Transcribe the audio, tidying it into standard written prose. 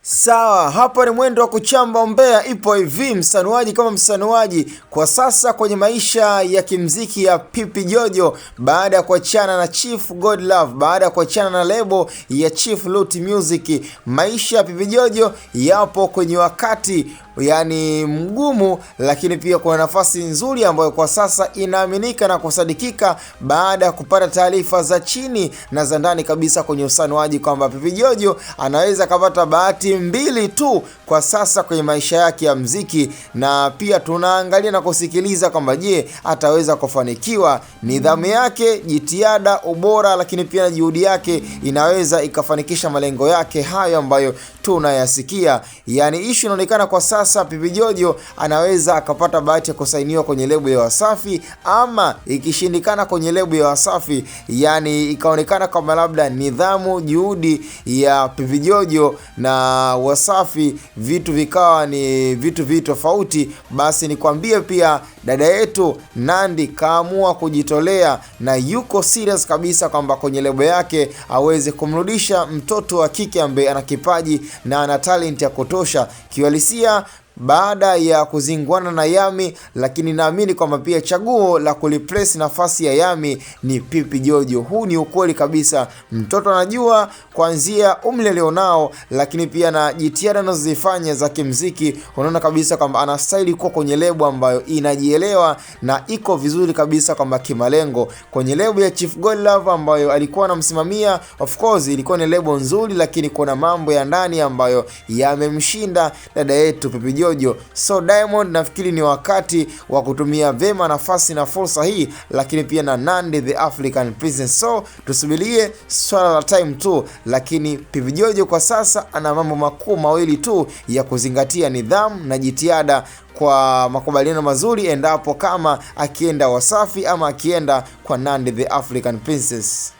Sawa, hapa ni mwendo wa kuchamba umbea. Ipo hivi, msanuaji kama msanuaji kwa sasa kwenye maisha ya kimziki ya Pipi Jojo, baada ya kuachana na Chief Godlove, baada ya kuachana na lebo ya Chief Loot Music, maisha ya Pipi Jojo yapo kwenye wakati mgumu, lakini pia kuna nafasi nzuri ambayo kwa sasa inaaminika na kusadikika baada ya kupata taarifa za chini na za ndani kabisa kwenye usanuaji kwamba Pipi Jojo anaweza kupata bahati mbili tu kwa sasa kwenye maisha yake ya mziki, na pia tunaangalia na kusikiliza kwamba je, ataweza kufanikiwa. Nidhamu yake, jitihada, ubora, lakini pia na juhudi yake inaweza ikafanikisha malengo yake hayo ambayo tunayasikia. Issue inaonekana kwa sasa Pipi Jojo anaweza akapata bahati ya kusainiwa kwenye lebo ya Wasafi, ama ikishindikana kwenye lebo ya Wasafi, ikaonekana kama labda nidhamu, juhudi ya Pipi Jojo na Wasafi vitu vikawa ni vitu tofauti, basi nikwambie pia dada yetu Nandy kaamua kujitolea na yuko serious kabisa kwamba kwenye lebo yake aweze kumrudisha mtoto wa kike ambaye ana kipaji na ana talent ya kutosha kiuhalisia baada ya kuzingwana na Yami, lakini naamini kwamba pia chaguo la kuliplace nafasi ya Yami ni Pipi Jojo. Huu ni ukweli kabisa. Mtoto anajua kuanzia umri alionao, lakini pia na jitihada anazozifanya za kimuziki, unaona kabisa kwamba anastahili kuwa kwenye lebo ambayo inajielewa na iko vizuri kabisa kwamba kimalengo. Kwenye lebo ya Chief Godlove ambayo alikuwa anamsimamia, of course ilikuwa ni lebo nzuri, lakini kuna mambo ya ndani ambayo yamemshinda dada yetu Pipi Jojo. So Diamond nafikiri ni wakati wa kutumia vema nafasi na fursa hii, lakini pia na Nandy the African Princess. So tusubirie swala la time tu, lakini Pipi Jojo kwa sasa ana mambo makuu mawili tu ya kuzingatia: nidhamu na jitihada kwa makubaliano mazuri, endapo kama akienda Wasafi ama akienda kwa Nandy the African Princess.